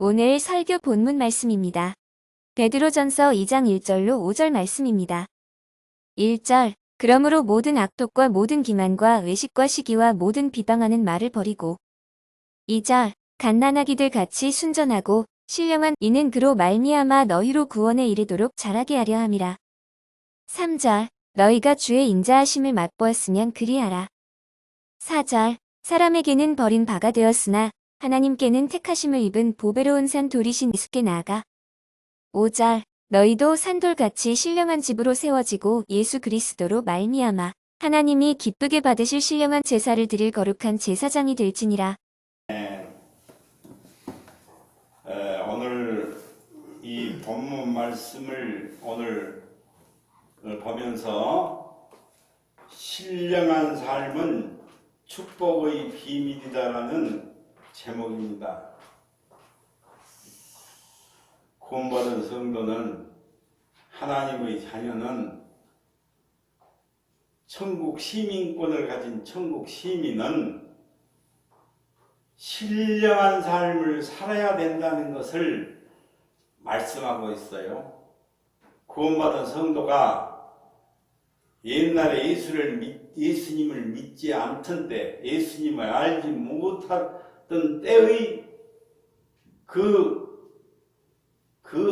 오늘 설교 본문 말씀입니다. 베드로전서 2장 1절로 5절 말씀입니다. 1절 그러므로 모든 악독과 모든 기만과 외식과 시기와 모든 비방하는 말을 버리고 2절 갓난아기들 같이 순전하고 신령한 이는 그로 말미암아 너희로 구원에 이르도록 자라게 하려 함이라. 3절 너희가 주의 인자하심을 맛보았으면 그리하라. 4절 사람에게는 버린 바가 되었으나 하나님께는 택하심을 입은 보배로운 산 돌이신 예수께 나아가 5절 너희도 산돌같이 신령한 집으로 세워지고 예수 그리스도로 말미암아 하나님이 기쁘게 받으실 신령한 제사를 드릴 거룩한 제사장이 될지니라. 오늘 이 본문 말씀을 오늘 보면서 신령한 삶은 축복의 비밀이다라는 제목입니다. 구원받은 성도는 하나님의 자녀는 천국 시민권을 가진 천국 시민은 신령한 삶을 살아야 된다는 것을 말씀하고 있어요. 구원받은 성도가 옛날에 예수님을 믿지 않던 때, 예수님을 알지 못하던 때의 그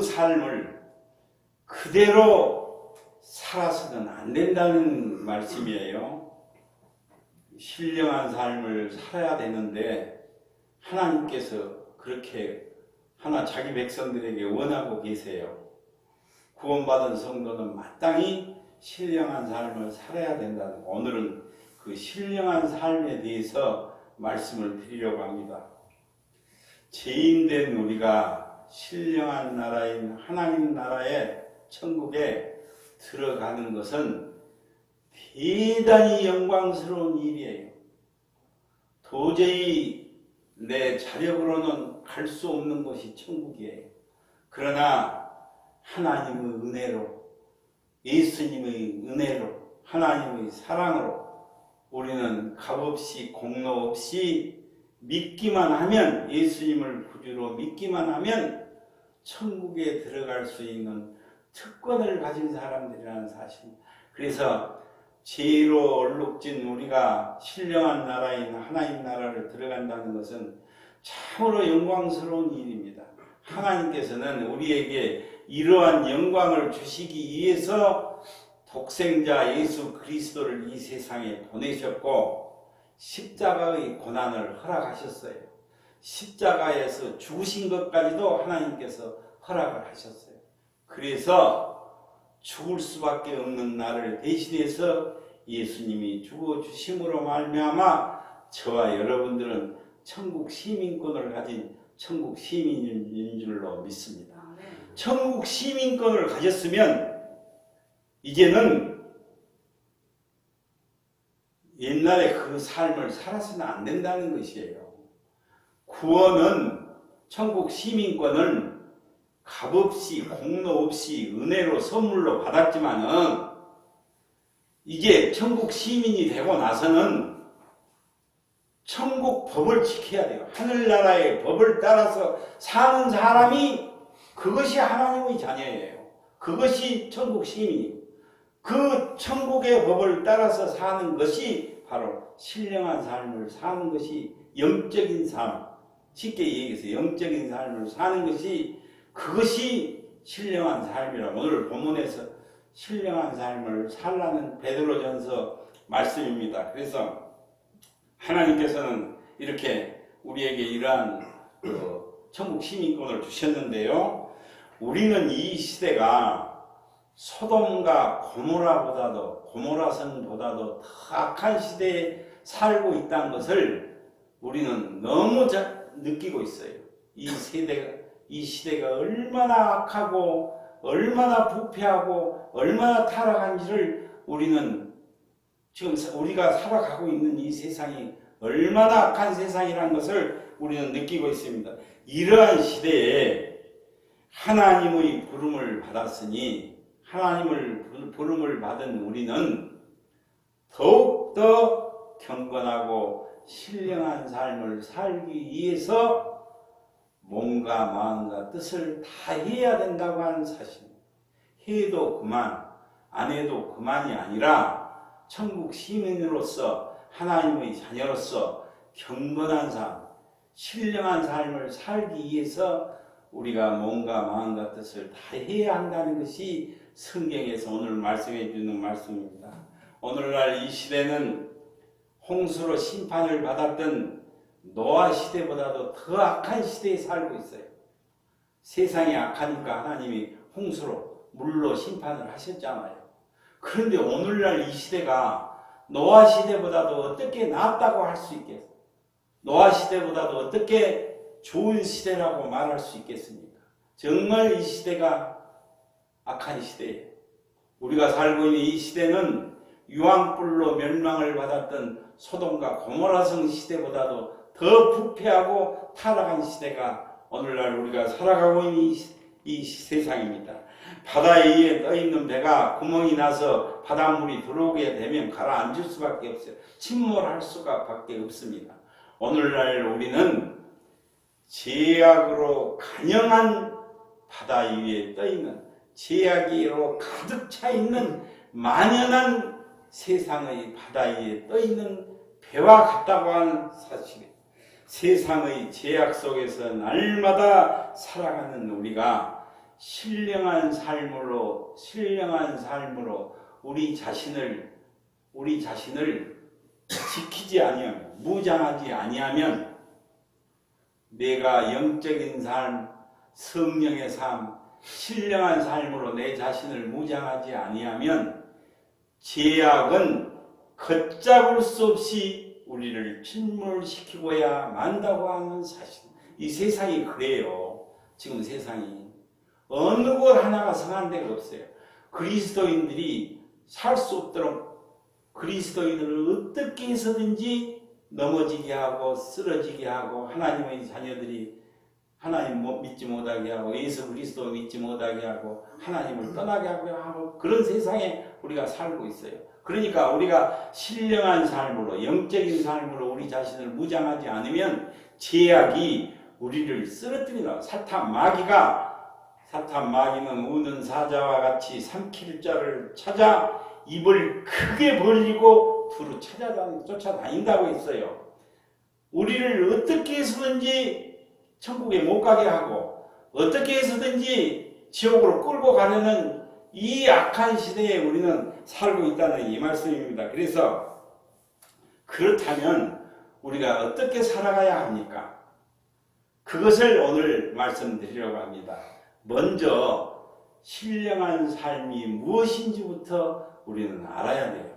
삶을 그대로 살아서는 안 된다는 말씀이에요. 신령한 삶을 살아야 되는데 하나님께서 그렇게 자기 백성들에게 원하고 계세요. 구원받은 성도는 마땅히 신령한 삶을 살아야 된다는, 오늘은 그 신령한 삶에 대해서 말씀을 드리려고 합니다. 죄인된 우리가 신령한 나라인 하나님 나라의 천국에 들어가는 것은 대단히 영광스러운 일이에요. 도저히 내 자력으로는 갈 수 없는 것이 천국이에요. 그러나 하나님의 은혜로, 예수님의 은혜로, 하나님의 사랑으로 우리는 값없이 공로 없이 믿기만 하면, 예수님을 구주로 믿기만 하면 천국에 들어갈 수 있는 특권을 가진 사람들이라는 사실. 그래서 죄로 얼룩진 우리가 신령한 나라인 하나님 나라를 들어간다는 것은 참으로 영광스러운 일입니다. 하나님께서는 우리에게 이러한 영광을 주시기 위해서 독생자 예수 그리스도를 이 세상에 보내셨고 십자가의 고난을 허락하셨어요. 십자가에서 죽으신 것까지도 하나님께서 허락을 하셨어요. 그래서 죽을 수밖에 없는 나를 대신해서 예수님이 죽어주심으로 말미암아 저와 여러분들은 천국 시민권을 가진 천국 시민인 줄로 믿습니다. 천국 시민권을 가졌으면 이제는 옛날에 그 삶을 살아서는 안 된다는 것이에요. 구원은, 천국 시민권은 값없이 공로 없이 은혜로 선물로 받았지만은 이제 천국 시민이 되고 나서는 천국 법을 지켜야 돼요. 하늘나라의 법을 따라서 사는 사람이 그것이 하나님의 자녀예요. 그것이 천국 시민이에요. 그 천국의 법을 따라서 사는 것이 바로 신령한 삶을 사는 것이 영적인 삶, 쉽게 얘기해서 영적인 삶을 사는 것이, 그것이 신령한 삶이라. 오늘 본문에서 신령한 삶을 살라는 베드로전서 말씀입니다. 그래서 하나님께서는 이렇게 우리에게 이러한 천국 시민권을 주셨는데요. 우리는 이 시대가 소돔과 고모라성보다도 더 악한 시대에 살고 있다는 것을 우리는 너무 잘 느끼고 있어요. 이 시대가 얼마나 악하고 얼마나 부패하고 얼마나 타락한지를 우리는 지금 우리가 살아가고 있는 이 세상이 얼마나 악한 세상이라는 것을 우리는 느끼고 있습니다. 이러한 시대에 하나님의 부름을 받았으니, 하나님을 부름을 받은 우리는 더욱더 경건하고 신령한 삶을 살기 위해서 몸과 마음과 뜻을 다 해야 된다고 하는 사실. 해도 그만, 안 해도 그만이 아니라 천국 시민으로서 하나님의 자녀로서 경건한 삶, 신령한 삶을 살기 위해서 우리가 몸과 마음과 뜻을 다 해야 한다는 것이 성경에서 오늘 말씀해 주는 말씀입니다. 오늘날 이 시대는 홍수로 심판을 받았던 노아 시대보다도 더 악한 시대에 살고 있어요. 세상이 악하니까 하나님이 홍수로 물로 심판을 하셨잖아요. 그런데 오늘날 이 시대가 노아 시대보다도 어떻게 낫다고 할 수 있겠어요? 노아 시대보다도 어떻게 좋은 시대라고 말할 수 있겠습니까? 정말 이 시대가 악한 시대예요. 우리가 살고 있는 이 시대는 유황불로 멸망을 받았던 소돔과 고모라성 시대보다도 더 부패하고 타락한 시대가 오늘날 우리가 살아가고 있는 이 세상입니다. 바다 위에 떠있는 배가 구멍이 나서 바닷물이 들어오게 되면 가라앉을 수밖에 없어요. 침몰할 수가 밖에 없습니다. 오늘날 우리는 죄악으로 간영한 바다 위에 떠있는 죄악으로 가득 차 있는 만연한 세상의 바다 위에 떠있는 배와 같다고 하는 사실이에요. 세상의 죄악 속에서 날마다 살아가는 우리가 신령한 삶으로 우리 자신을 지키지 아니하면, 무장하지 아니하면 내가 영적인 삶, 성령의 삶, 신령한 삶으로 내 자신을 무장하지 아니하면 죄악은 걷잡을 수 없이 우리를 침몰시키고야 만다고 하는 사실. 이 세상이 그래요. 지금 세상이 어느 곳 하나가 성한 데가 없어요. 그리스도인들이 살 수 없도록 그리스도인을 어떻게 해서든지 넘어지게 하고 쓰러지게 하고 하나님의 자녀들이 하나님 믿지 못하게 하고 예수 그리스도 믿지 못하게 하고 하나님을 떠나게 하고 그런 세상에 우리가 살고 있어요. 그러니까 우리가 신령한 삶으로 영적인 삶으로 우리 자신을 무장하지 않으면 죄악이 우리를 쓰러뜨리라. 사탄 마귀는 우는 사자와 같이 삼킬 자를 찾아 입을 크게 벌리고 두루 쫓아다닌다고 했어요. 우리를 어떻게 해서든지 천국에 못 가게 하고 어떻게 해서든지 지옥으로 끌고 가려는 이 악한 시대에 우리는 살고 있다는 이 말씀입니다. 그래서 그렇다면 우리가 어떻게 살아가야 합니까? 그것을 오늘 말씀드리려고 합니다. 먼저 신령한 삶이 무엇인지부터 우리는 알아야 돼요.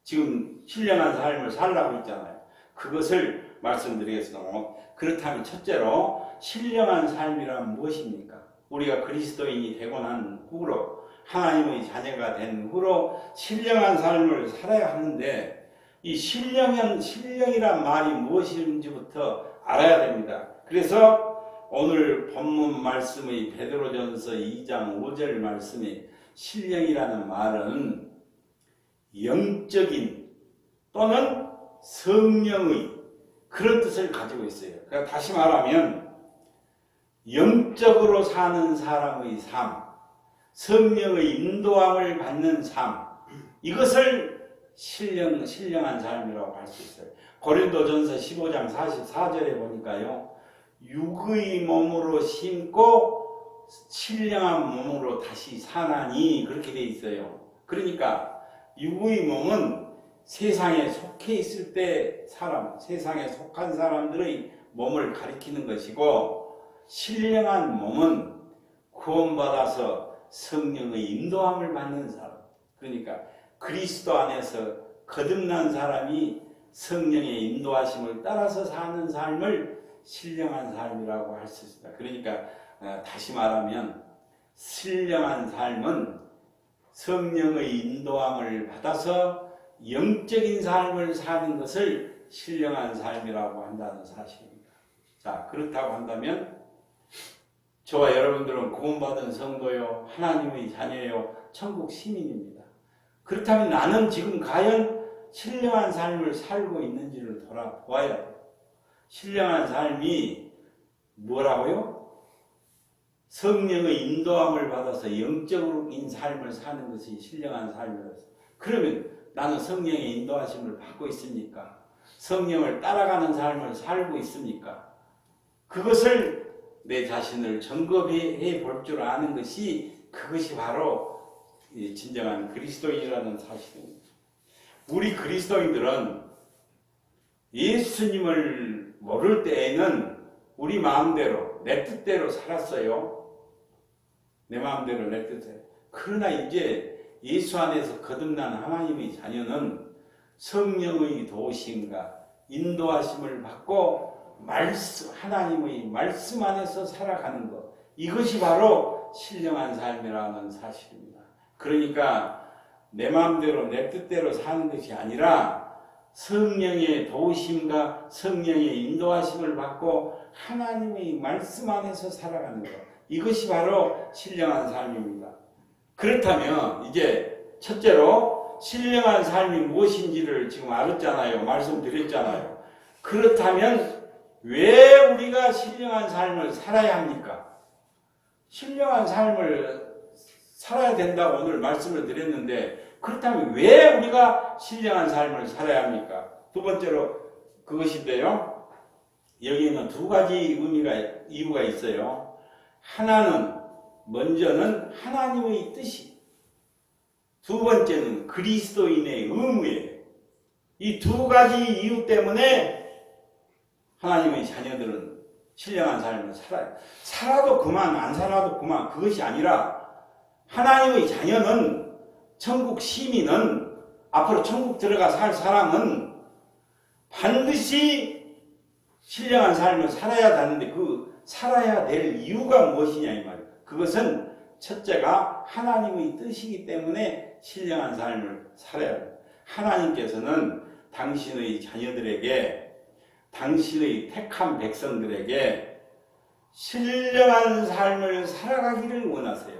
지금 신령한 삶을 살라고 했잖아요. 그것을 말씀드리겠습니다. 그렇다면 첫째로 신령한 삶이란 무엇입니까? 우리가 그리스도인이 되고 난 후로 하나님의 자녀가 된 후로 신령한 삶을 살아야 하는데 이 신령이란 말이 무엇인지부터 알아야 됩니다. 그래서 오늘 본문 말씀의 베드로전서 2장 5절 말씀이 신령이라는 말은 영적인 또는 성령의 그런 뜻을 가지고 있어요. 그러니까 다시 말하면 영적으로 사는 사람의 삶, 성령의 인도함을 받는 삶, 이것을 신령한 삶이라고 할 수 있어요. 고린도전서 15장 44절에 보니까요, 육의 몸으로 심고 신령한 몸으로 다시 사나니 그렇게 돼 있어요. 그러니까 육의 몸은 세상에 속해 있을 때 세상에 속한 사람들의 몸을 가리키는 것이고 신령한 몸은 구원받아서 성령의 인도함을 받는 사람, 그러니까 그리스도 안에서 거듭난 사람이 성령의 인도하심을 따라서 사는 삶을 신령한 삶이라고 할 수 있습니다. 그러니까 다시 말하면 신령한 삶은 성령의 인도함을 받아서 영적인 삶을 사는 것을 신령한 삶이라고 한다는 사실입니다. 자, 그렇다고 한다면 저와 여러분들은 구원받은 성도요, 하나님의 자녀요, 천국 시민입니다. 그렇다면 나는 지금 과연 신령한 삶을 살고 있는지를 돌아보아야 돼요. 신령한 삶이 뭐라고요? 성령의 인도함을 받아서 영적인 삶을 사는 것이 신령한 삶이라서. 그러면 나는 성령의 인도하심을 받고 있습니까? 성령을 따라가는 삶을 살고 있습니까? 그것을 내 자신을 점검해 볼 줄 아는 것이, 그것이 바로 진정한 그리스도인이라는 사실입니다. 우리 그리스도인들은 예수님을 모를 때에는 우리 마음대로 내 뜻대로 살았어요. 내 마음대로 내 뜻대로. 그러나 이제 예수 안에서 거듭난 하나님의 자녀는 성령의 도우심과 인도하심을 받고 하나님의 말씀 안에서 살아가는 것, 이것이 바로 신령한 삶이라는 사실입니다. 그러니까 내 마음대로 내 뜻대로 사는 것이 아니라 성령의 도우심과 성령의 인도하심을 받고 하나님의 말씀 안에서 살아가는 것, 이것이 바로 신령한 삶입니다. 그렇다면 이제 첫째로 신령한 삶이 무엇인지를 지금 알았잖아요. 말씀드렸잖아요. 그렇다면 왜 우리가 신령한 삶을 살아야 합니까? 신령한 삶을 살아야 된다고 오늘 말씀을 드렸는데, 그렇다면 왜 우리가 신령한 삶을 살아야 합니까? 두 번째로 그것인데요. 여기에는 두 가지 이유가 있어요. 하나는, 먼저는 하나님의 뜻이, 두 번째는 그리스도인의 의무예요. 이 두 가지 이유 때문에 하나님의 자녀들은 신령한 삶을 살아요. 살아도 그만, 안 살아도 그만, 그것이 아니라 하나님의 자녀는, 천국 시민은, 앞으로 천국 들어가 살 사람은 반드시 신령한 삶을 살아야 하는데, 그 살아야 될 이유가 무엇이냐 이 말이에요. 그것은 첫째가 하나님의 뜻이기 때문에 신령한 삶을 살아야 해요. 하나님께서는 당신의 자녀들에게, 당신의 택한 백성들에게 신령한 삶을 살아가기를 원하세요.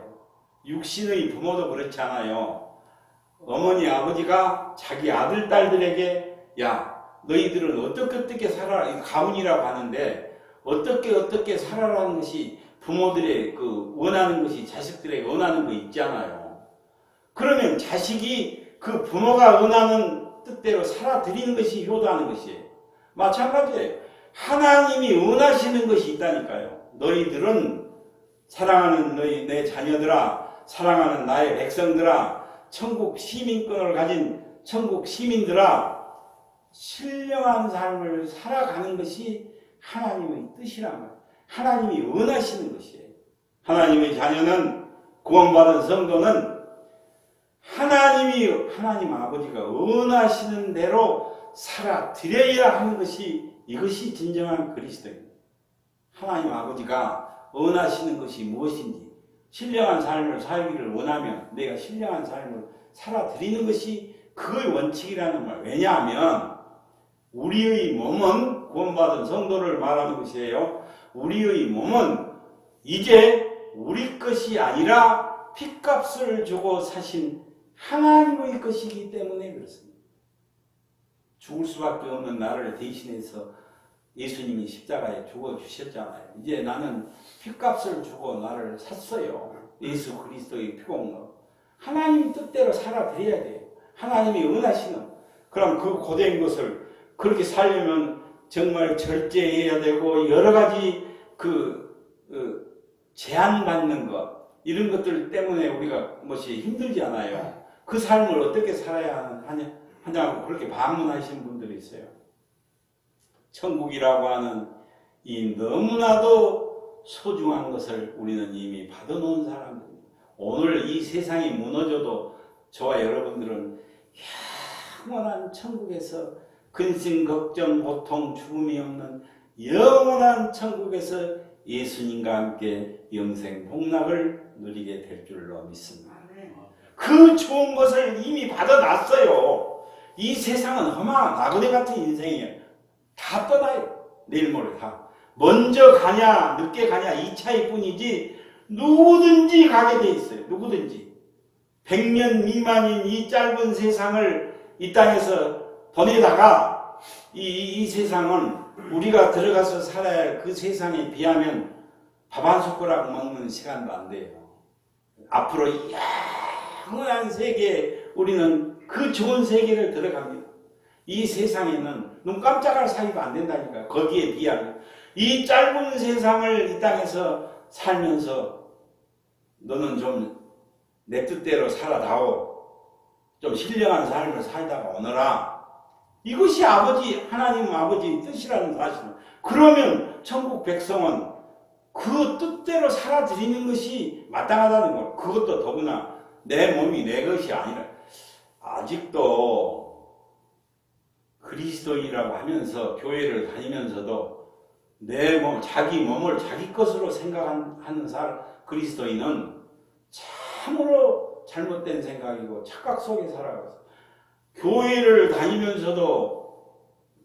육신의 부모도 그렇잖아요. 어머니 아버지가 자기 아들 딸들에게, 야, 너희들은 어떻게 살아라, 가문이라고 하는데 어떻게 살아라는 것이 부모들의 그 원하는 것이 자식들에게 원하는 거 있잖아요. 그러면 자식이 그 부모가 원하는 뜻대로 살아드리는 것이 효도하는 것이에요. 마찬가지예요. 하나님이 원하시는 것이 있다니까요. 너희들은, 사랑하는 내 자녀들아, 사랑하는 나의 백성들아, 천국 시민권을 가진 천국 시민들아, 신령한 삶을 살아가는 것이 하나님의 뜻이란 말이에요. 하나님이 원하시는 것이에요. 하나님의 자녀는, 구원받은 성도는 하나님 아버지가 원하시는 대로 살아드려야 하는 것이, 이것이 진정한 그리스도입니다. 하나님 아버지가 원하시는 것이 무엇인지, 신령한 삶을 살기를 원하면 내가 신령한 삶을 살아드리는 것이 그의 원칙이라는 말. 왜냐하면 우리의 몸은, 구원받은 성도를 말하는 것이에요. 우리의 몸은 이제 우리 것이 아니라 핏값을 주고 사신 하나님의 것이기 때문에 그렇습니다. 죽을 수밖에 없는 나를 대신해서 예수님이 십자가에 죽어주셨잖아요. 이제 나는 핏값을 주고 나를 샀어요. 예수 그리스도의 피공로. 하나님 뜻대로 살아드려야 돼요. 하나님이 원하시는. 그럼 그 고된 것을 그렇게 살려면 정말 절제해야 되고, 여러 가지 제한받는 것, 이런 것들 때문에 우리가 무엇이 힘들잖아요. 그 삶을 어떻게 살아야 하냐고 그렇게 반문하시는 분들이 있어요. 천국이라고 하는 이 너무나도 소중한 것을 우리는 이미 받아놓은 사람들입니다. 오늘 이 세상이 무너져도 저와 여러분들은 영원한 천국에서 근심, 걱정, 고통, 죽음이 없는 영원한 천국에서 예수님과 함께 영생 복락을 누리게 될 줄로 믿습니다. 그 좋은 것을 이미 받아놨어요. 이 세상은 험한 나그네 같은 인생이에요. 다 떠나요. 내일 모레 다. 먼저 가냐 늦게 가냐 이 차이 뿐이지 누구든지 가게 돼 있어요. 누구든지. 100년 미만인 이 짧은 세상을 이 땅에서 보내다가 이 세상은 우리가 들어가서 살아야 할 그 세상에 비하면 밥 한 숟가락 먹는 시간도 안 돼요. 앞으로 영원한 세계에 우리는 그 좋은 세계를 들어갑니다. 이 세상에는 눈 깜짝할 사이도 안 된다니까. 거기에 비하면 이 짧은 세상을 이 땅에서 살면서 너는 좀 내 뜻대로 살아다오. 좀 신령한 삶을 살다가 오너라. 이것이 하나님 아버지의 뜻이라는 사실을. 그러면 천국 백성은 그 뜻대로 살아드리는 것이 마땅하다는 것. 그것도 더구나 내 몸이 내 것이 아니라 아직도 그리스도인이라고 하면서 교회를 다니면서도 내 몸, 자기 몸을 자기 것으로 생각하는 그리스도인은 참으로 잘못된 생각이고 착각 속에 살아가서 교회를 다니면서도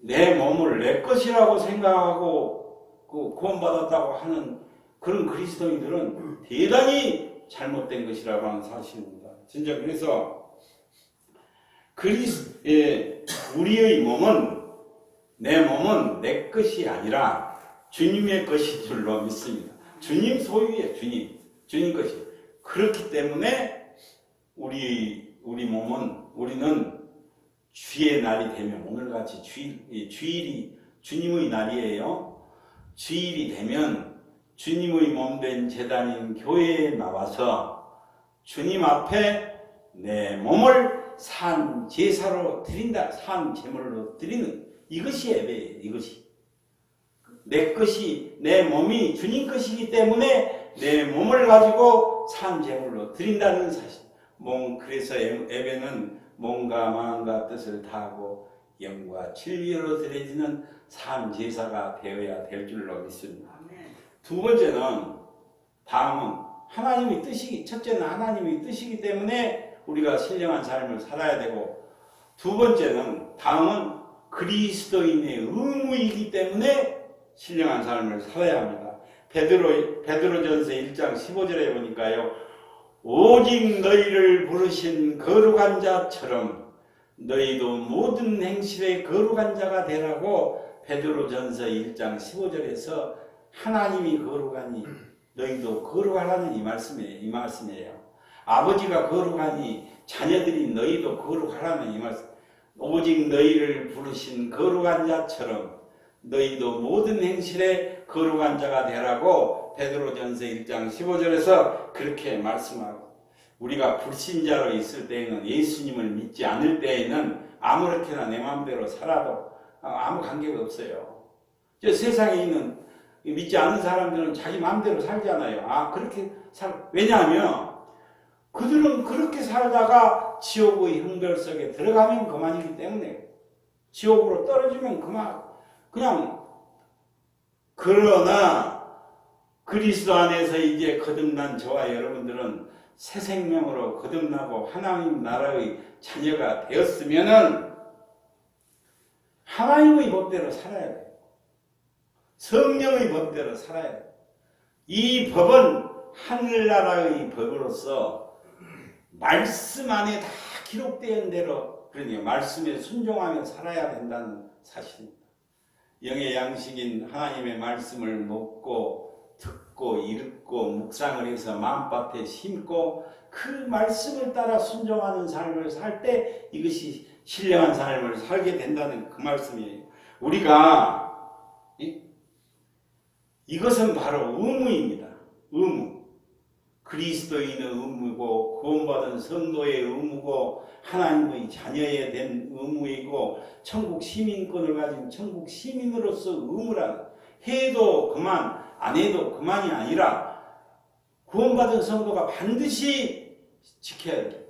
내 몸을 내 것이라고 생각하고 구원받았다고 하는 그런 그리스도인들은 대단히 잘못된 것이라고 하는 사실입니다. 진짜 그래서 우리의 몸은 내 몸은 내 것이 아니라 주님의 것인 줄로 믿습니다. 주님 소유의 주님 것이. 그렇기 때문에 우리는 주의 날이 되면 오늘같이 주일이 주님의 날이에요. 주일이 되면 주님의 몸된 제단인 교회에 나와서 주님 앞에 내 몸을 산 제사로 드린다. 산 제물로 드리는 이것이 예배예요. 이것이 내 것이 내 몸이 주님 것이기 때문에 내 몸을 가지고 산 제물로 드린다는 사실. 그래서 예배는 몸과 마음과 뜻을 다하고 영과 진리로 드려지는 산 제사가 되어야 될 줄로 믿습니다. 두 번째는 다음은 하나님의 뜻이기. 첫째는 하나님의 뜻이기 때문에 우리가 신령한 삶을 살아야 되고, 두 번째는 다음은 그리스도인의 의무이기 때문에 신령한 삶을 살아야 합니다. 베드로전서 1장 15절에 보니까요. 오직 너희를 부르신 거룩한 자처럼 너희도 모든 행실에 거룩한 자가 되라고 베드로전서 1장 15절에서 하나님이 거룩하니 너희도 거룩하라는 이 말씀이에요. 아버지가 거룩하니 자녀들이 너희도 거룩하라는 이 말씀. 오직 너희를 부르신 거룩한 자처럼 너희도 모든 행실에 거룩한 자가 되라고 베드로전서 1장 15절에서 그렇게 말씀하고, 우리가 불신자로 있을 때에는, 예수님을 믿지 않을 때에는 아무렇게나 내 마음대로 살아도 아무 관계가 없어요. 세상에 있는 믿지 않는 사람들은 자기 마음대로 살잖아요. 왜냐하면 그들은 그렇게 살다가 지옥의 형벌 속에 들어가면 그만이기 때문에, 지옥으로 떨어지면 그냥. 그러나 그리스도 안에서 이제 거듭난 저와 여러분들은 새 생명으로 거듭나고 하나님 나라의 자녀가 되었으면은 하나님의 법대로 살아야 돼요. 성령의 법대로 살아야 돼요. 이 법은 하늘나라의 법으로서 말씀 안에 다 기록된 대로, 그러니까 말씀에 순종하며 살아야 된다는 사실입니다. 영의 양식인 하나님의 말씀을 먹고 듣고 읽고 묵상을 해서 마음밭에 심고 그 말씀을 따라 순종하는 삶을 살 때 이것이 신령한 삶을 살게 된다는 그 말씀이에요. 우리가 이것은 바로 의무입니다. 의무. 그리스도인의 의무고 구원받은 성도의 의무고 하나님의 자녀에 된 의무이고 천국 시민권을 가진 천국 시민으로서 의무라. 해도 그만 안 해도 그만이 아니라 구원받은 성도가 반드시 지켜야 돼요.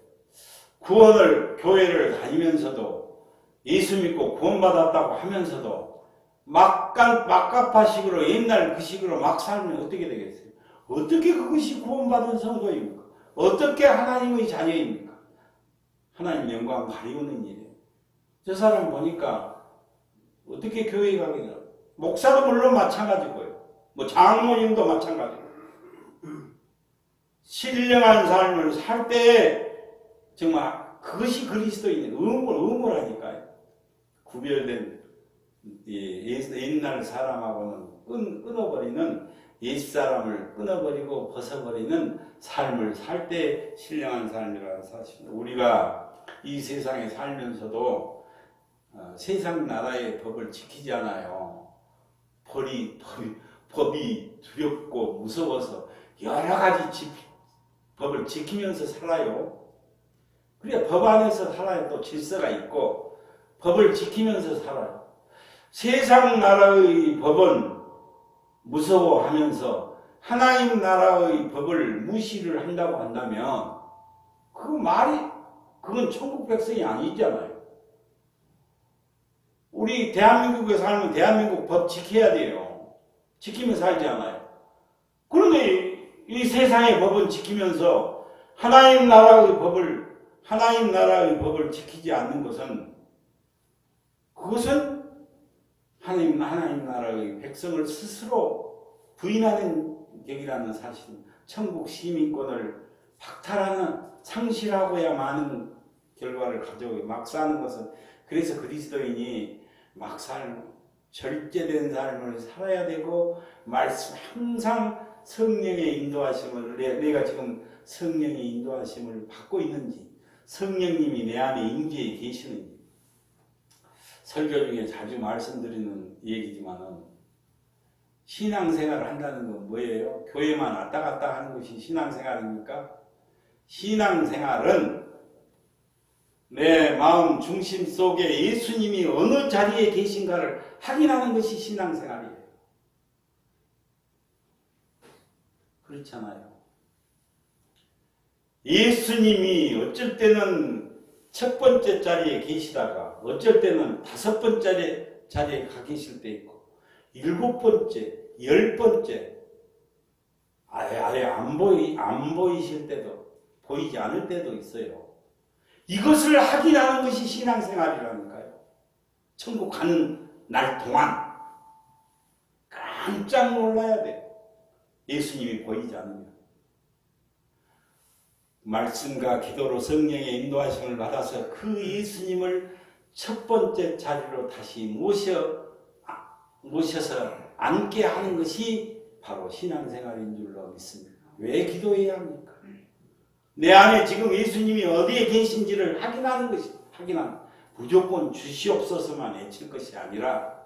교회를 다니면서도 예수 믿고 구원받았다고 하면서도 막가파식으로 옛날 그 식으로 막 살면 어떻게 되겠어요? 어떻게 그것이 구원받은 성도입니까? 어떻게 하나님의 자녀입니까? 하나님 영광 가리우는 일이에요. 저 사람 보니까 어떻게 교회에 가겠냐? 목사도 물론 마찬가지고요. 장로님도 마찬가지고. 신령한 삶을 살 때 정말 그것이 그리스도인의 의무라니까요. 구별된 옛날 사람하고는 끊어버리는, 옛사람을 끊어버리고 벗어버리는 삶을 살 때 신령한 삶이라는 사실입니다. 우리가 이 세상에 살면서도 세상 나라의 법을 지키지 않아요. 법이 두렵고 무서워서 여러 가지 법을 지키면서 살아요. 그래, 법 안에서 살아야 또 질서가 있고 법을 지키면서 살아요. 세상 나라의 법은 무서워하면서 하나님 나라의 법을 무시를 한다고 한다면 그건 천국 백성이 아니잖아요. 우리 대한민국에 살면 대한민국 법 지켜야 돼요. 지키면서 살지 않아요. 그런데 이 세상의 법은 지키면서 하나님 나라의 법을 지키지 않는 것은, 그것은 하나님 나라의 백성을 스스로 부인하는 격이라는 사실, 천국 시민권을 박탈하는, 상실하고야 많은 결과를 가져오고 막 사는 것은, 그래서 그리스도인이 막 절제된 삶을 살아야 되고, 말씀 항상 성령의 인도하심을, 내가 지금 성령의 인도하심을 받고 있는지, 성령님이 내 안에 임재해 계시는지. 설교 중에 자주 말씀드리는 얘기지만은, 신앙생활을 한다는 건 뭐예요? 교회만 왔다 갔다 하는 것이 신앙생활입니까? 신앙생활은 내 마음 중심 속에 예수님이 어느 자리에 계신가를 확인하는 것이 신앙생활이에요. 그렇잖아요. 예수님이 어쩔 때는 첫 번째 자리에 계시다가 어쩔 때는 다섯 번째 자리에 가 계실 때 있고, 일곱 번째, 열 번째, 아예 안 보이실 때도, 보이지 않을 때도 있어요. 이것을 확인하는 것이 신앙생활이라니까요. 천국 가는 날 동안 깜짝 놀라야 돼요. 예수님이 보이지 않으면. 말씀과 기도로 성령의 인도하심을 받아서 그 예수님을 첫 번째 자리로 다시 모셔서 앉게 하는 것이 바로 신앙생활인 줄로 믿습니다. 왜 기도해야 합니까? 내 안에 지금 예수님이 어디에 계신지를 확인하는 무조건 주시옵소서만 외칠 것이 아니라,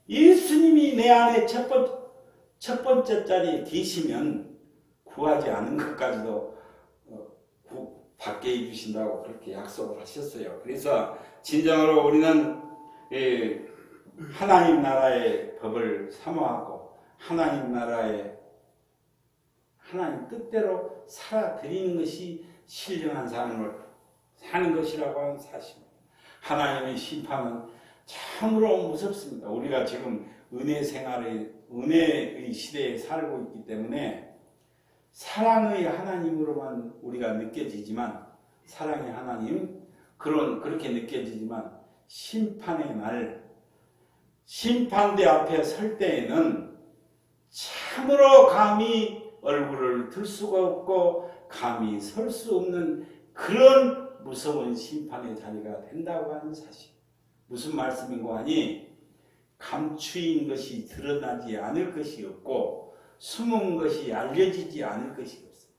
예수님이 내 안에 첫 번째 자리에 계시면 구하지 않은 것까지도 받게 해주신다고 그렇게 약속을 하셨어요. 그래서 진정으로 우리는 하나님 나라의 법을 사모하고 하나님 뜻대로 살아드리는 것이 신령한 삶을 사는 것이라고 하는 사실입니다. 하나님의 심판은 참으로 무섭습니다. 우리가 지금 은혜의 시대에 살고 있기 때문에 사랑의 하나님으로만 우리가 느껴지지만, 사랑의 하나님, 그렇게 느껴지지만, 심판의 날, 심판대 앞에 설 때에는 참으로 감히 얼굴을 들 수가 없고 감히 설 수 없는 그런 무서운 심판의 자리가 된다고 하는 사실. 무슨 말씀인고 하니, 감추인 것이 드러나지 않을 것이 없고 숨은 것이 알려지지 않을 것이 없어요.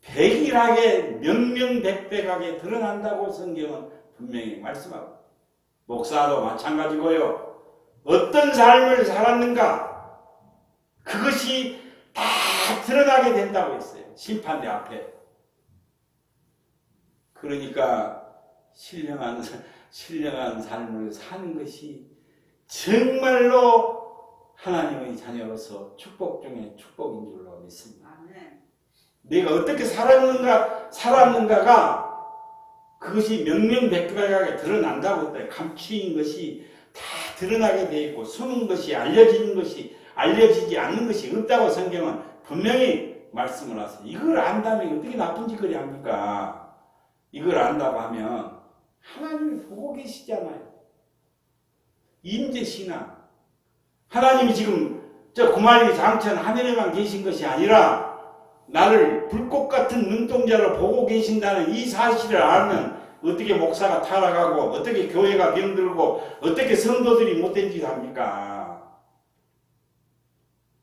백일하게 명명백백하게 드러난다고 성경은 분명히 말씀하고, 목사도 마찬가지고요. 어떤 삶을 살았는가, 그것이 다 드러나게 된다고 했어요. 심판대 앞에. 그러니까 신령한 삶을 사는 것이 정말로 하나님의 자녀로서 축복 중에 축복인 줄로 믿습니다. 내가 어떻게 살았는가가 그것이 명명백백하게 드러난다고 했다. 감추인 것이 다 드러나게 되어 있고, 숨은 것이 알려지지 않는 것이 없다고 성경은 분명히 말씀을 하세요. 이걸 안다면 어떻게 나쁜 짓거리 합니까? 이걸 안다고 하면 하나님이 보고 계시잖아요. 임재신앙. 하나님이 지금 저 구만리 장천 하늘에만 계신 것이 아니라 나를 불꽃 같은 눈동자로 보고 계신다는 이 사실을 알면 어떻게 목사가 타락하고 어떻게 교회가 병들고 어떻게 성도들이 못된 짓을 합니까?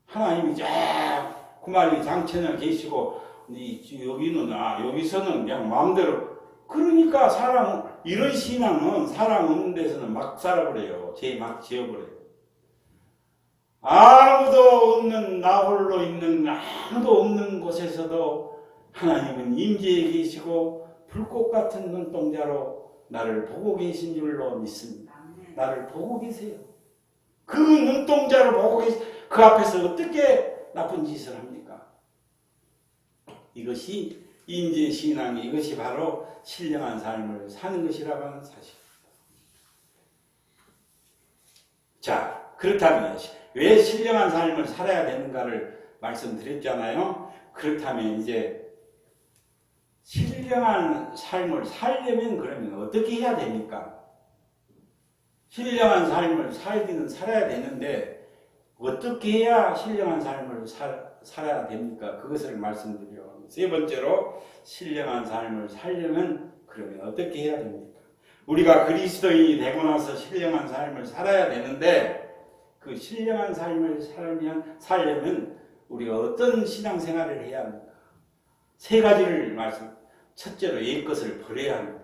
하나님이 쫙 구만리 장천에 계시고 여기서는 그냥 마음대로 그러니까 사람 이런 신앙은 사람 없는 데서는 막 살아버려요. 막 지어버려요. 아무도 없는 나 홀로 있는 아무도 없는 곳에서도 하나님은 임재해 계시고 불꽃 같은 눈동자로 나를 보고 계신 줄로 믿습니다. 나를 보고 계세요. 그 눈동자로 보고 그 앞에서 어떻게 나쁜 짓을 합니까? 이것이 임재신앙이 이것이 바로 신령한 삶을 사는 것이라고 하는 사실입니다. 자, 그렇다면 왜 신령한 삶을 살아야 되는가를 말씀드렸잖아요. 그렇다면 이제 신령한 삶을 살려면 그러면 어떻게 해야 됩니까? 신령한 삶을 살아야 되는데 어떻게 해야 신령한 삶을 살아야 됩니까? 그것을 말씀드려요. 세 번째로 신령한 삶을 살려면 그러면 어떻게 해야 됩니까? 우리가 그리스도인이 되고 나서 신령한 삶을 살아야 되는데 그 신령한 삶을 살려면 우리가 어떤 신앙생활을 해야 합니까? 세 가지를 첫째로 옛것을 버려야 합니다.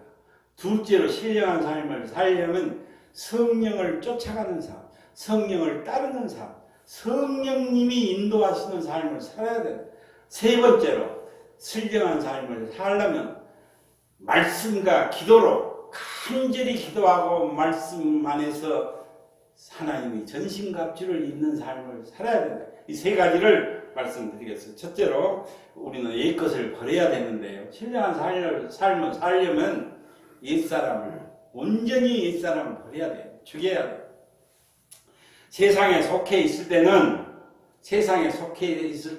둘째로 신령한 삶을 살려면 성령을 쫓아가는 삶, 성령을 따르는 삶, 성령님이 인도하시는 삶을 살아야 된다. 세 번째로 신령한 삶을 살려면 말씀과 기도로 간절히 기도하고 말씀 안에서 하나님이 전신갑주를 입는 삶을 살아야 된다. 이 세 가지를 말씀드리겠습니다. 첫째로 우리는 옛것을 버려야 되는데요. 신령한 삶을 살려면 옛사람을 온전히 옛사람을 버려야 돼요. 죽여야 돼요. 세상에 속해 있을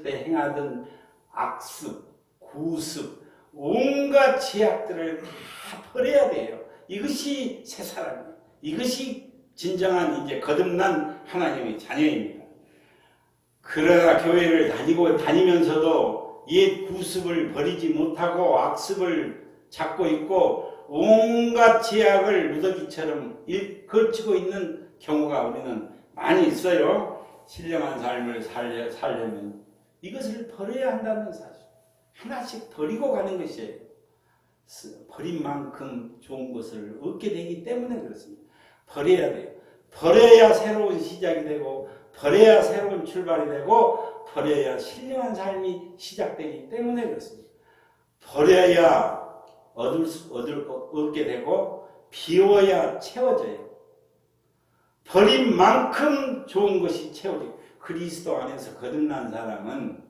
때 행하던 악습, 구습, 온갖 죄악들을 다 버려야 돼요. 이것이 새 사람이에요. 이것이 진정한 이제 거듭난 하나님의 자녀입니다. 그러나 교회를 다니면서도 옛 구습을 버리지 못하고 악습을 잡고 있고 온갖 죄악을 누더기처럼 걸치고 있는 경우가 우리는 많이 있어요. 신령한 삶을 살려면 이것을 버려야 한다는 사실. 하나씩 버리고 가는 것이에요. 버린 만큼 좋은 것을 얻게 되기 때문에 그렇습니다. 버려야 돼요. 버려야 새로운 시작이 되고 버려야 새로운 출발이 되고 버려야 신령한 삶이 시작되기 때문에 그렇습니다. 버려야 얻게 되고 비워야 채워져요. 버린 만큼 좋은 것이 채워져요. 그리스도 안에서 거듭난 사람은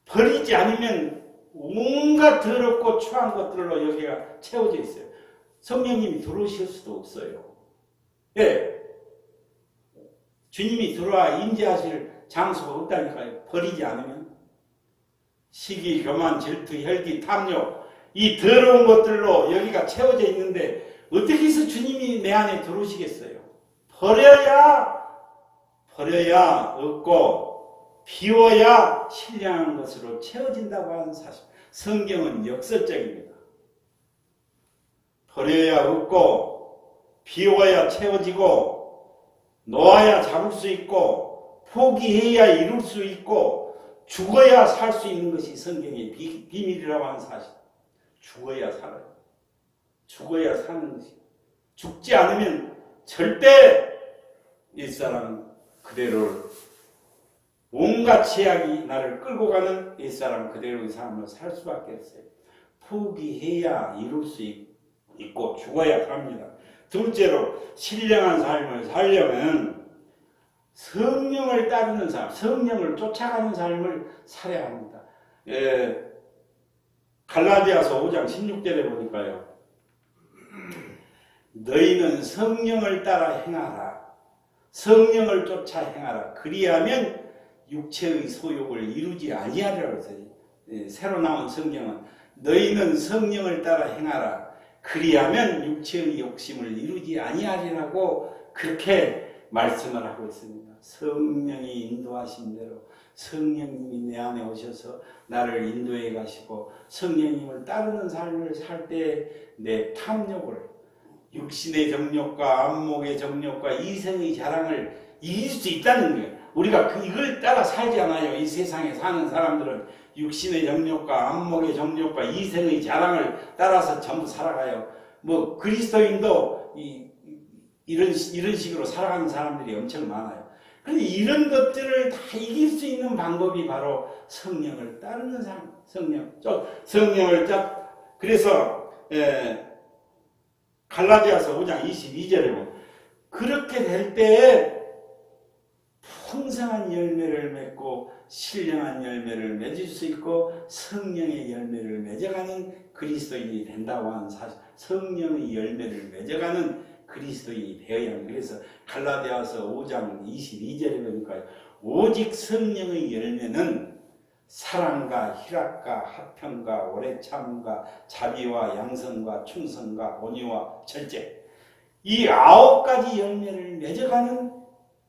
버리지 않으면 온갖 더럽고 추한 것들로 여기가 채워져 있어요. 성령님이 들어오실 수도 없어요. 예. 주님이 들어와 임재하실 장소가 없다니까요. 버리지 않으면. 시기, 교만, 질투, 혈기, 탐욕 이 더러운 것들로 여기가 채워져 있는데 어떻게 해서 주님이 내 안에 들어오시겠어요? 버려야 얻고 비워야 신령한 것으로 채워진다고 하는 사실. 성경은 역설적입니다. 버려야 얻고 비워야 채워지고 놓아야 잡을 수 있고 포기해야 이룰 수 있고 죽어야 살 수 있는 것이 성경의 비밀이라고 하는 사실. 죽어야 살아요. 죽어야 사는 것이. 죽지 않으면 절대 옛사람 그대로 온갖 죄악이 나를 끌고 가는 옛사람 그대로의 삶을 살 수밖에 없어요. 포기해야 이룰 수 있고 죽어야 삽니다. 둘째로 신령한 삶을 살려면 성령을 따르는 삶, 성령을 쫓아가는 삶을 살아야 합니다. 갈라디아서 5장 16절에 보니까요. 너희는 성령을 따라 행하라. 성령을 쫓아 행하라. 그리하면 육체의 소욕을 이루지 아니하리라고 했어요. 새로 나온 성경은 너희는 성령을 따라 행하라. 그리하면 육체의 욕심을 이루지 아니하리라고 그렇게 말씀을 하고 있습니다. 성령이 인도하신 대로 성령님이 내 안에 오셔서 나를 인도해 가시고 성령님을 따르는 삶을 살 때 내 탐욕을 육신의 정욕과 안목의 정욕과 이성의 자랑을 이길 수 있다는 거예요. 우리가 이걸 따라 살지 않아요. 이 세상에 사는 사람들은 육신의 정욕과 안목의 정욕과 이성의 자랑을 따라서 전부 살아가요. 뭐 그리스도인도 이런 식으로 살아가는 사람들이 엄청 많아요. 그런데 이런 것들을 다 이길 수 있는 방법이 바로 성령을 따르는 삶. 성령을 그래서 갈라디아서 5장 22절에 보면 그렇게 될 때에 풍성한 열매를 맺고 신령한 열매를 맺을 수 있고 성령의 열매를 맺어가는 그리스도인이 된다고 하는 사실. 성령의 열매를 맺어가는 그리스도인이 되어야 합니다. 그래서 갈라디아서 5장 22절에 보니까 오직 성령의 열매는 사랑과 희락과 화평과 오래 참음과 자비와 양선과 충성과 온유와 절제, 이 9가지 열매를 맺어가는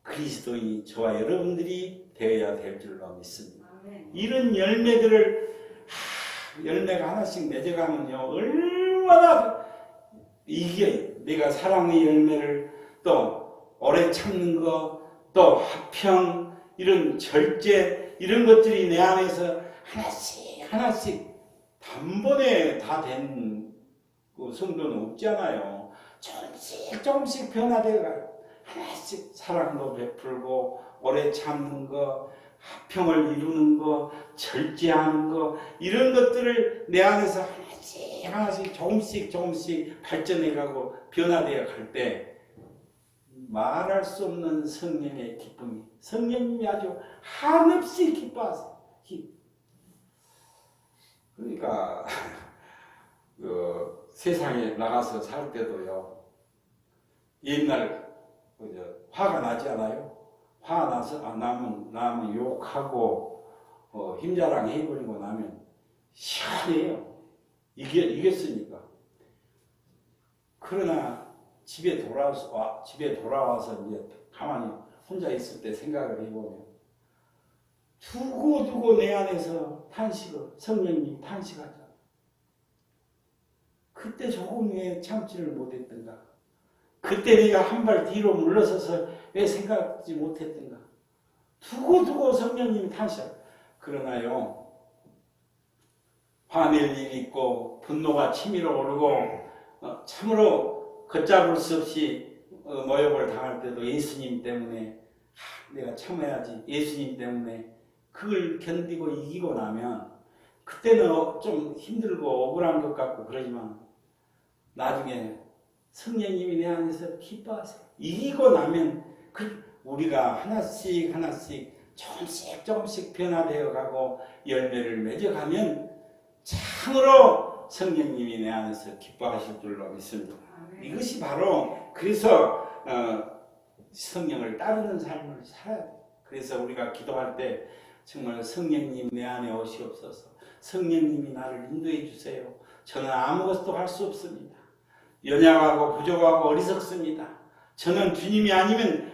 그리스도인이 저와 여러분들이 되어야 될 줄로 믿습니다. 이런 열매들을 열매가 하나씩 맺어가면요 얼마나 이게 내가 사랑의 열매를 또 오래 참는 거, 또 화평, 이런 절제, 이런 것들이 내 안에서 하나씩 단번에 다 된 성도는 없잖아요. 조금씩 변화되어 가요. 하나씩 사랑도 베풀고 오래 참는 거, 화평을 이루는 거, 절제하는 거, 이런 것들을 내 안에서 하나씩 조금씩 발전해가고 변화되어 갈 때 말할 수 없는 성령의 기쁨이, 성령님이 아주 한없이 기뻐하세요. 그러니까 세상에 나가서 살 때도요, 옛날 화가 나지 않아요? 화가 나서 나면 욕하고 힘자랑 해버리고 나면 시원해요. 이겼으니까. 그러나 집에 돌아와서 이제 가만히 혼자 있을 때 생각을 해보면 두고 내 안에서 성령님 탄식하자. 그때 조금 왜 참지를 못했던가? 그때 내가 한 발 뒤로 물러서서 왜 생각지 못했던가? 두고 성령님이 탄식. 그러나요, 화낼 일이 있고 분노가 치밀어 오르고 참으로 걷잡을 수 없이 모욕을 당할 때도 예수님 때문에 내가 참아야지, 예수님 때문에 그걸 견디고 이기고 나면 그때는 좀 힘들고 억울한 것 같고 그러지만 나중에 성령님이 내 안에서 기뻐하세요. 이기고 나면 우리가 하나씩 조금씩 변화되어 가고 열매를 맺어가면 참으로 성령님이 내 안에서 기뻐하실 줄로 믿습니다. 이것이 바로 그래서 성령을 따르는 삶을 살아야 돼요. 그래서 우리가 기도할 때 정말 성령님 내 안에 오시옵소서, 성령님이 나를 인도해 주세요. 저는 아무것도 할 수 없습니다. 연약하고 부족하고 어리석습니다. 저는 주님이 아니면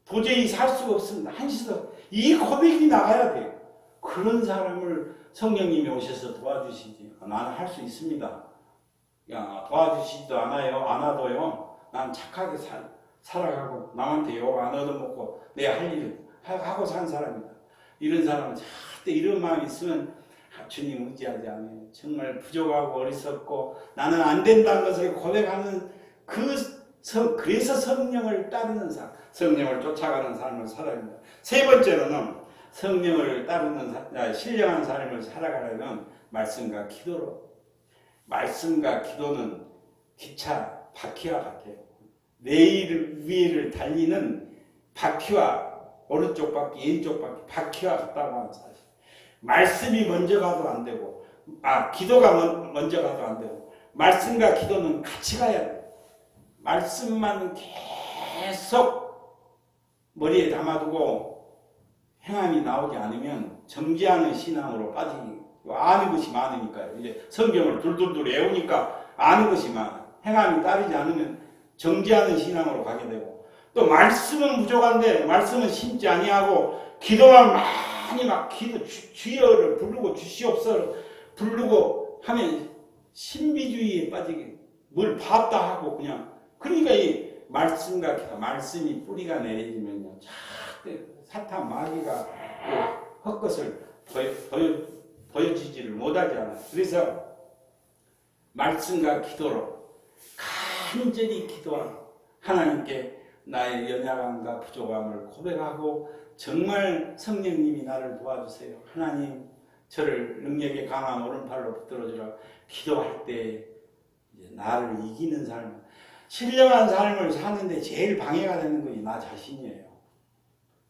도저히 살 수가 없습니다. 한시도 이 고백이 나가야 돼요. 그런 사람을 성령님이 오셔서 도와주시지. 나는 할 수 있습니다. 도와주시지도 않아도요. 난 착하게 살아가고 남한테 욕 안 얻어먹고 내 할 일을 하고 산 사람이다. 이런 사람은 절대 이런 마음이 있으면 주님 의지하지 않아요. 정말 부족하고 어리석고 나는 안 된다는 것을 고백하는 그래서 성령을 따르는 삶, 성령을 쫓아가는 삶을 살아야 합니다. 세 번째로는 성령을 따르는 신령한 삶을 살아가려면 말씀과 기도로. 말씀과 기도는 기차 바퀴와 같아요. 내일 위를 달리는 바퀴와 오른쪽 바퀴, 왼쪽 바퀴와 같다고 하는 사실. 말씀이 먼저 가도 안 되고, 기도가 먼저 가도 안 되고, 말씀과 기도는 같이 가야 돼요. 말씀만 계속 머리에 담아두고 행함이 나오지 않으면 정지하는 신앙으로 아는 것이 많으니까요. 이제 성경을 둘둘 외우니까 아는 것이 많아. 행함이 따르지 않으면 정지하는 신앙으로 가게 되고, 또 말씀은 부족한데 말씀은 심지 아니하고 기도만 많이 막 주여를 부르고 주시옵소서 부르고 하면 신비주의에 빠지게 뭘 봤다 하고 그냥 그러니까 이 말씀과 기도 말씀이 뿌리가 내려지면요 자꾸 사탄 마귀가 그 헛것을 보여주지를 못하지 않아요. 그래서 말씀과 기도로 간절히 기도하고 하나님께 나의 연약함과 부족함을 고백하고 정말 성령님이 나를 도와주세요. 하나님 저를 능력의 강한 오른팔로 붙들어주라. 기도할 때 이제 나를 이기는 삶, 신령한 삶을 사는데 제일 방해가 되는 것이 나 자신이에요.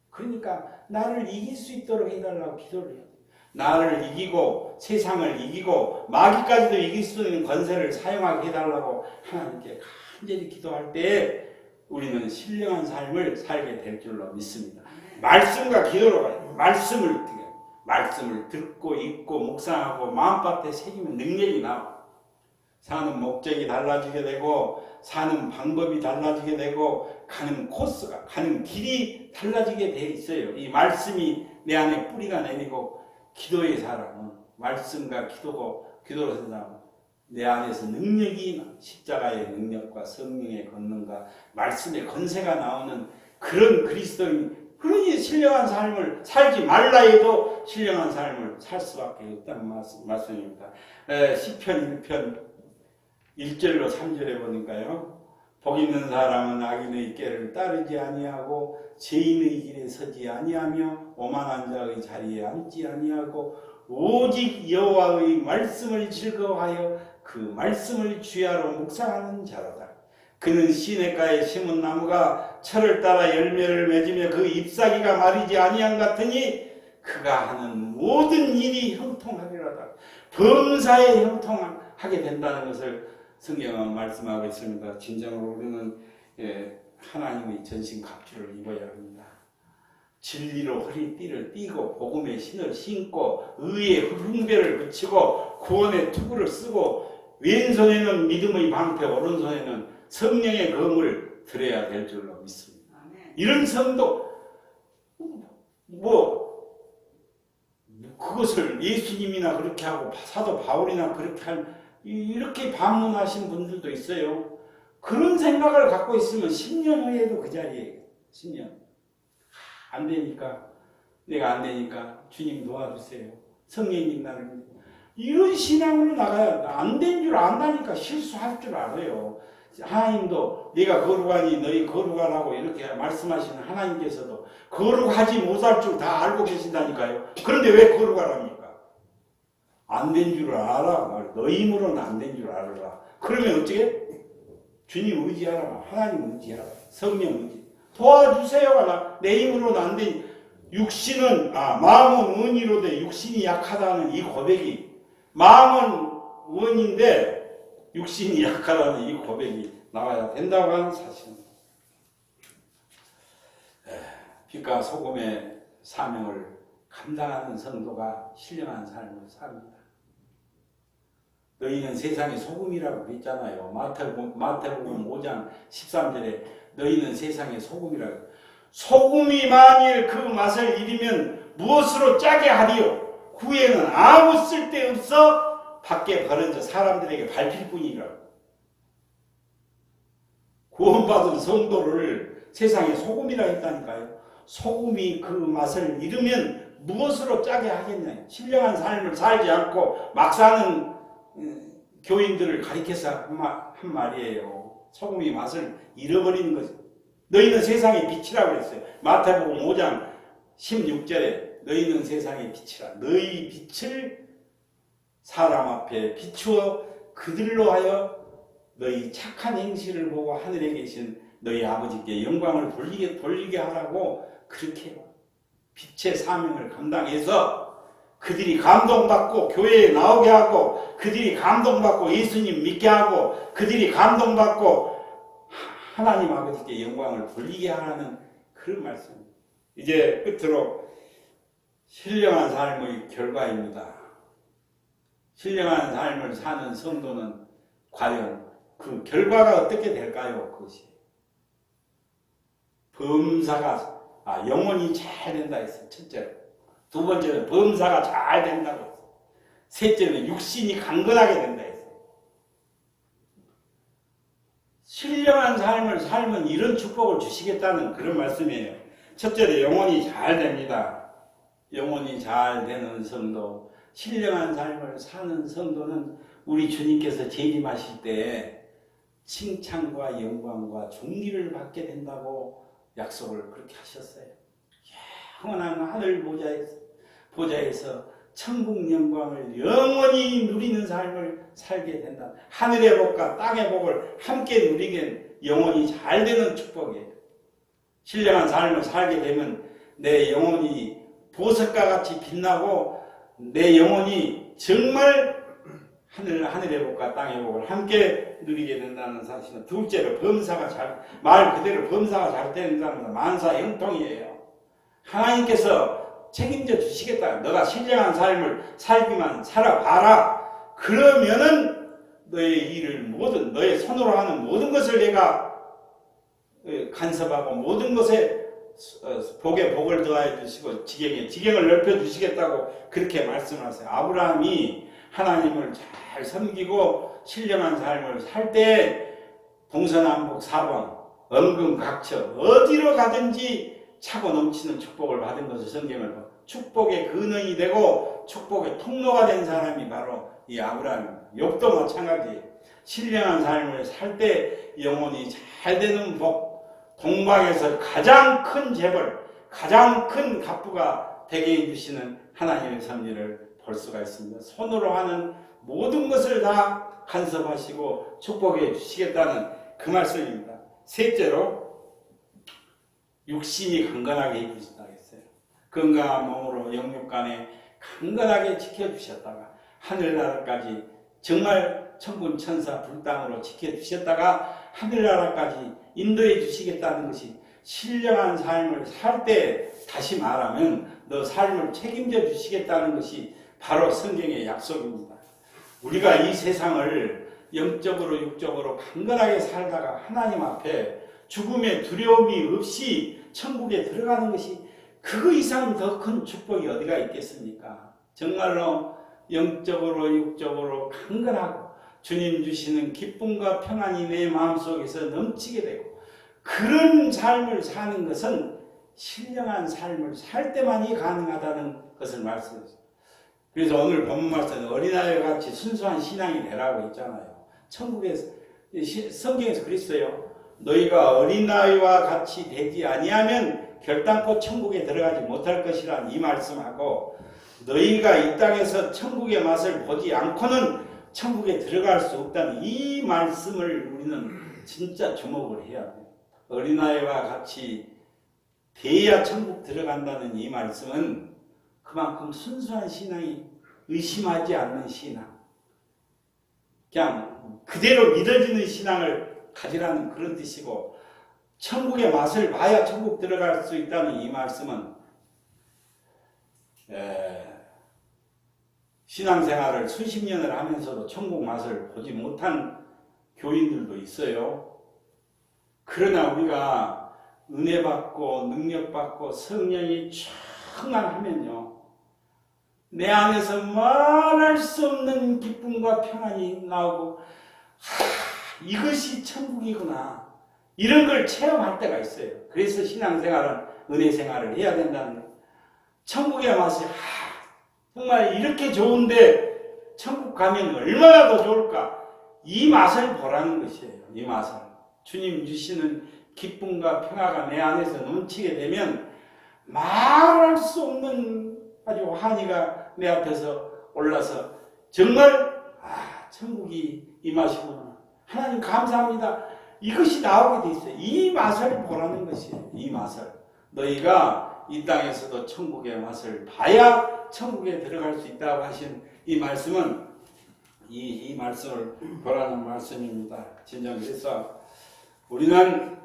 그러니까 나를 이길 수 있도록 해달라고 기도를 해요. 나를 이기고 세상을 이기고 마귀까지도 이길 수 있는 권세를 사용하게 해달라고 하나님께 간절히 기도할 때 우리는 신령한 삶을 살게 될 줄로 믿습니다. 말씀과 기도로 가요. 말씀을 듣고 읽고 묵상하고 마음밭에 새기면 능력이 나와. 사는 목적이 달라지게 되고 사는 방법이 달라지게 되고 가는 코스가 가는 길이 달라지게 돼 있어요. 이 말씀이 내 안에 뿌리가 내리고 기도의 사람은 말씀과 기도로 산다면 내 안에서 능력이 십자가의 능력과 성령의 권능과 말씀의 권세가 나오는 그런 그리스도인 그러니 신령한 삶을 살지 말라 해도 신령한 삶을 살 수밖에 없다는 말씀입니다. 시편 1편 1절로 3절에 보니까요. 복 있는 사람은 악인의 꾀를 따르지 아니하고 죄인의 길에 서지 아니하며 오만한 자의 자리에 앉지 아니하고 오직 여호와의 말씀을 즐거워하여 그 말씀을 주야로 묵상하는 자로다. 그는 시냇가에 심은 나무가 철을 따라 열매를 맺으며 그 잎사귀가 마르지 아니한 같으니 그가 하는 모든 일이 형통하리로다. 범사에 형통하게 된다는 것을 성경은 말씀하고 있습니다. 진정으로 우리는 하나님의 전신 갑주를 입어야 합니다. 진리로 허리띠를 띠고 복음의 신을 신고 의의 흉배를 붙이고 구원의 투구를 쓰고 왼손에는 믿음의 방패 오른손에는 성령의 검을 들어야 될 줄로 믿습니다. 이런 성도 그것을 예수님이나 그렇게 하고 사도 바울이나 그렇게 이렇게 방문하신 분들도 있어요. 그런 생각을 갖고 있으면 10년 후에도 그 자리에 10년 안 되니까 내가 안 되니까 주님 도와주세요. 성령님 나를 이런 신앙으로 나가야 안 된 줄 안다니까 실수할 줄 알아요. 하나님도 네가 거룩하니 너희 거룩하라고 이렇게 말씀하시는 하나님께서도 거룩하지 못할 줄 다 알고 계신다니까요. 그런데 왜 거룩하랍니까? 안 된 줄 알아. 너희 힘으로는 안 된 줄 알아라. 그러면 어떻게? 주님 의지하라. 하나님 의지하라. 성령 의지. 도와주세요가 내 힘으로는 안 된. 육신은 마음은 원이로되 육신이 약하다는 이 고백이 마음은 원인데 육신이 약하다는 이 고백이 나와야 된다고 하는 사실입니다. 빛과 소금의 사명을 감당하는 성도가 신령한 삶을 삽니다. 너희는 세상의 소금이라고 했잖아요. 마태복음 5장 13절에 너희는 세상의 소금이라고. 소금이 만일 그 맛을 잃으면 무엇으로 짜게 하리요? 후에는 아무 쓸데없어 밖에 버려져 사람들에게 밟힐 뿐이라고. 구원받은 성도를 세상의 소금이라 했다니까요. 소금이 그 맛을 잃으면 무엇으로 짜게 하겠냐. 신령한 삶을 살지 않고 막 사는 교인들을 가리켜서 한 말이에요. 소금이 맛을 잃어버리는 거죠. 너희는 세상의 빛이라고 했어요. 마태복음 5장 16절에 너희는 세상의 빛이라. 너희 빛을 사람 앞에 비추어 그들로 하여 너희 착한 행실을 보고 하늘에 계신 너희 아버지께 영광을 돌리게 하라고 그렇게 빛의 사명을 감당해서 그들이 감동받고 교회에 나오게 하고 그들이 감동받고 예수님 믿게 하고 그들이 감동받고 하나님 아버지께 영광을 돌리게 하라는 그런 말씀입니다. 이제 끝으로 신령한 삶의 결과입니다. 신령한 삶을 사는 성도는 과연 그 결과가 어떻게 될까요? 그것이 영혼이 잘 된다 했어요. 첫째로. 두 번째는 범사가 잘 된다고 했어요. 셋째는 육신이 강건하게 된다 했어요. 신령한 삶을 살면 이런 축복을 주시겠다는 그런 말씀이에요. 첫째로 영혼이 잘 됩니다. 영혼이 잘 되는 성도, 신령한 삶을 사는 성도는 우리 주님께서 재림하실 때 칭찬과 영광과 존귀를 받게 된다고 약속을 그렇게 하셨어요. 영원한 하늘 보좌에서 천국 영광을 영원히 누리는 삶을 살게 된다. 하늘의 복과 땅의 복을 함께 누리게 영혼이 잘 되는 축복이에요. 신령한 삶을 살게 되면 내 영혼이 보석과 같이 빛나고 내 영혼이 정말 하늘의 복과 땅의 복을 함께 누리게 된다는 사실은 둘째로 말 그대로 범사가 잘 된다는 건 만사 형통이에요. 하나님께서 책임져 주시겠다. 너가 신령한 삶을 살기만 살아봐라. 그러면은 너의 일을 너의 손으로 하는 모든 것을 내가 간섭하고 모든 것에 복에 복을 더하여 주시고 지경을 넓혀 주시겠다고 그렇게 말씀하세요. 아브라함이 하나님을 잘 섬기고 신령한 삶을 살 때 동서남북 사방 엄금각처 어디로 가든지 차고 넘치는 축복을 받은 것을 성경을 보고 축복의 근원이 되고 축복의 통로가 된 사람이 바로 이 아브라함입니다. 욥도 마찬가지예요. 신령한 삶을 살 때 영혼이 잘 되는 복, 동방에서 가장 큰 재벌, 가장 큰 갑부가 되게 해주시는 하나님의 섭리를 볼 수가 있습니다. 손으로 하는 모든 것을 다 간섭하시고 축복해 주시겠다는 그 말씀입니다. 셋째로 육신이 강건하게 해주신다고 했어요. 건강한 몸으로 영육간에 강건하게 지켜주셨다가 하늘나라까지 정말 천군 천사 불당으로 지켜주셨다가 하늘나라까지 인도해 주시겠다는 것이 신령한 삶을 살 때 다시 말하면 너 삶을 책임져 주시겠다는 것이 바로 성경의 약속입니다. 우리가 이 세상을 영적으로 육적으로 강건하게 살다가 하나님 앞에 죽음의 두려움이 없이 천국에 들어가는 것이 그 이상 더 큰 축복이 어디가 있겠습니까? 정말로 영적으로 육적으로 강건하고 주님 주시는 기쁨과 평안이 내 마음속에서 넘치게 되고 그런 삶을 사는 것은 신령한 삶을 살 때만이 가능하다는 것을 말씀하셨습니다. 그래서 오늘 본문 말씀은 어린아이와 같이 순수한 신앙이 되라고 했잖아요. 천국에서 성경에서 그랬어요. 너희가 어린아이와 같이 되지 아니하면 결단코 천국에 들어가지 못할 것이라는 이 말씀하고 너희가 이 땅에서 천국의 맛을 보지 않고는 천국에 들어갈 수 없다는 이 말씀을 우리는 진짜 주목을 해야 돼요. 어린아이와 같이 돼야 천국 들어간다는 이 말씀은 그만큼 순수한 신앙이 의심하지 않는 신앙, 그냥 그대로 믿어지는 신앙을 가지라는 그런 뜻이고 천국의 맛을 봐야 천국 들어갈 수 있다는 이 말씀은 신앙생활을 수십 년을 하면서도 천국 맛을 보지 못한 교인들도 있어요. 그러나 우리가 은혜 받고 능력 받고 성령이 충만하면요, 내 안에서 말할 수 없는 기쁨과 평안이 나오고 이것이 천국이구나 이런 걸 체험할 때가 있어요. 그래서 신앙생활은 은혜생활을 해야 된다는 거예요. 천국의 맛이 정말 이렇게 좋은데 천국 가면 얼마나 더 좋을까, 이 맛을 보라는 것이에요. 이 맛을 주님 주시는 기쁨과 평화가 내 안에서 넘치게 되면 말할 수 없는 아주 환희가 내 앞에서 올라서 정말 천국이 이 맛이구나, 하나님 감사합니다, 이것이 나오게 돼 있어요. 이 맛을 보라는 것이에요. 이 맛을 너희가 이 땅에서도 천국의 맛을 봐야 천국에 들어갈 수 있다고 하신 이 말씀은 이 말씀을 보라는 말씀입니다. 진정 그래서 우리는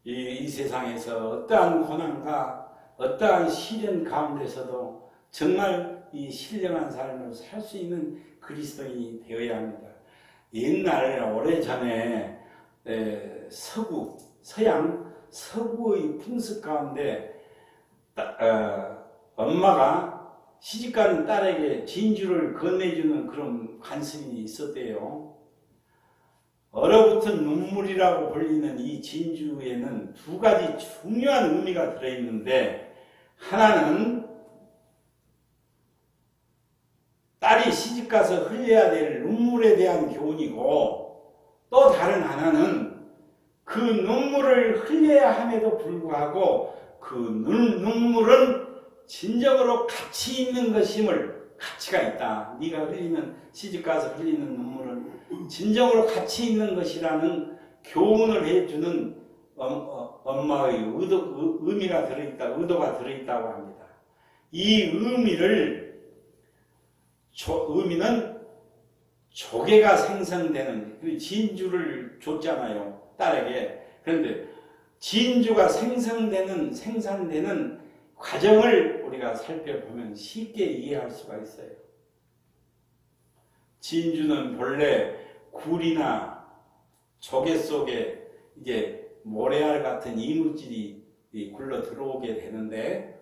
이 세상에서 어떠한 고난과 어떠한 시련 가운데서도 정말 이 신령한 삶을 살 수 있는 그리스도인이 되어야 합니다. 옛날 오래전에 서구의 풍습 가운데 엄마가 시집가는 딸에게 진주를 건네주는 그런 관습이 있었대요. 얼어붙은 눈물이라고 불리는 이 진주에는 두 가지 중요한 의미가 들어있는데, 하나는 딸이 시집가서 흘려야 될 눈물에 대한 교훈이고, 또 다른 하나는 그 눈물을 흘려야 함에도 불구하고 그 눈물은 진정으로 가치 있는 것임을, 가치가 있다. 네가 시집가서 흘리는 눈물은 진정으로 가치 있는 것이라는 교훈을 해주는 엄마의 의미가 들어있다, 의도가 들어있다고 합니다. 이 의미는 조개가 생성되는, 진주를 줬잖아요, 딸에게. 그런데 진주가 생산되는 과정을 우리가 살펴보면 쉽게 이해할 수가 있어요. 진주는 본래 굴이나 조개 속에 이제 모래알 같은 이물질이 굴러 들어오게 되는데,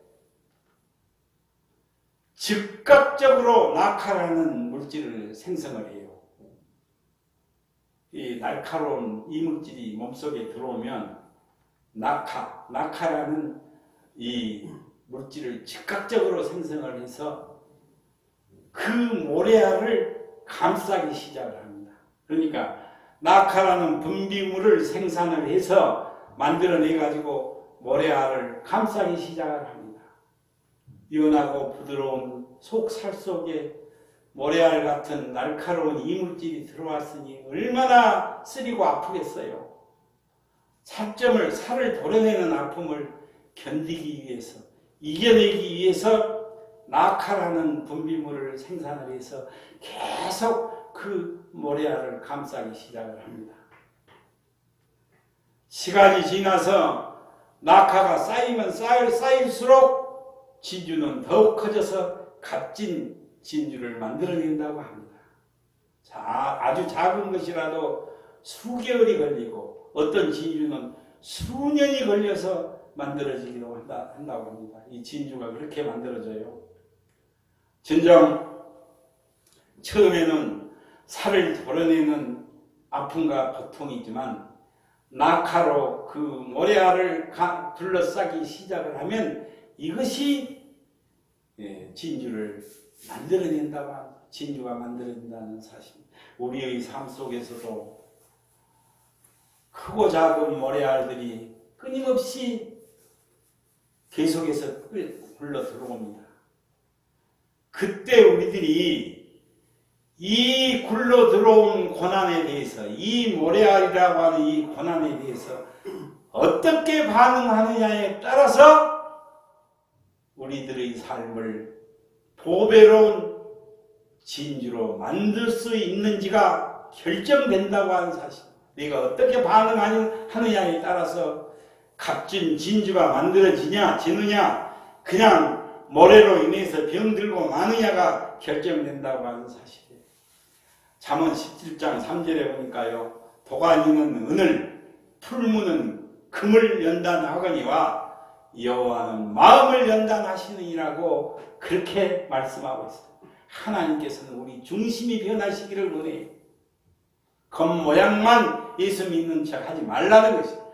즉각적으로 낙하라는 물질을 생성을 해요. 이 날카로운 이물질이 몸속에 들어오면 낙하라는 이 물질을 즉각적으로 생성을 해서 그 모래알을 감싸기 시작을 합니다. 그러니까 낙하라는 분비물을 생산을 해서 만들어내 가지고 모래알을 감싸기 시작을 합니다. 연하고 부드러운 속살 속에 모래알 같은 날카로운 이물질이 들어왔으니 얼마나 쓰리고 아프겠어요. 살을 도려내는 아픔을 견디기 위해서, 이겨내기 위해서 낙하라는 분비물을 생산을 해서 계속 그 모래알을 감싸기 시작을 합니다. 시간이 지나서 낙하가 쌓이면 쌓일수록 진주는 더욱 커져서 값진 진주를 만들어낸다고 합니다. 아주 작은 것이라도 수개월이 걸리고 어떤 진주는 수년이 걸려서 만들어지기도 한다고 합니다. 이 진주가 그렇게 만들어져요. 진정 처음에는 살을 도려내는 아픔과 고통이지만 낙하로 그 모래알을 둘러싸기 시작을 하면 이것이 진주를 만들어낸다고 합니다. 진주가 만들어낸다는 사실. 우리의 삶 속에서도 크고 작은 모래알들이 끊임없이 계속해서 굴러 들어옵니다. 그때 우리들이 이 굴러 들어온 고난에 대해서, 이 모래알이라고 하는 이 고난에 대해서 어떻게 반응하느냐에 따라서 우리들의 삶을 보배로운 진주로 만들 수 있는지가 결정된다고 하는 사실. 네가 어떻게 반응하느냐에 따라서 값진 진주가 만들어지냐, 지느냐, 그냥 모래로 인해서 병들고 마느냐가 결정된다고 하는 사실이에요. 잠언 17장 3절에 보니까요, 도가니는 은을, 풀무는 금을 연단하거니와 여호와는 마음을 연단하시느니라고 그렇게 말씀하고 있어요. 하나님께서는 우리 중심이 변하시기를 원해요. 겉모양만 예수 믿는 척 하지 말라는 것이에요.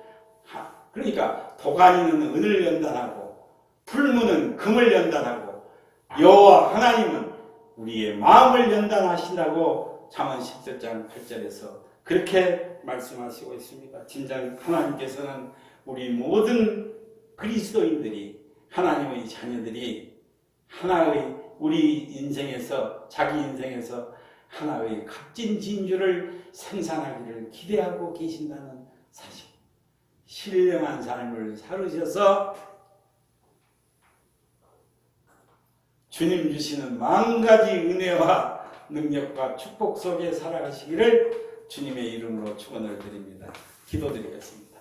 그러니까 도가니는 은을 연단하고 풀무는 금을 연단하고 여호와 하나님은 우리의 마음을 연단하신다고 잠언 17장 8절에서 그렇게 말씀하시고 있습니다. 진정 하나님께서는 우리 모든 그리스도인들이, 하나님의 자녀들이 하나의 우리 인생에서, 자기 인생에서 하나의 값진 진주를 생산하기를 기대하고 계신다는 사실. 신령한 삶을 살으셔서 주님 주시는 만 가지 은혜와 능력과 축복 속에 살아가시기를 주님의 이름으로 축원을 드립니다. 기도드리겠습니다.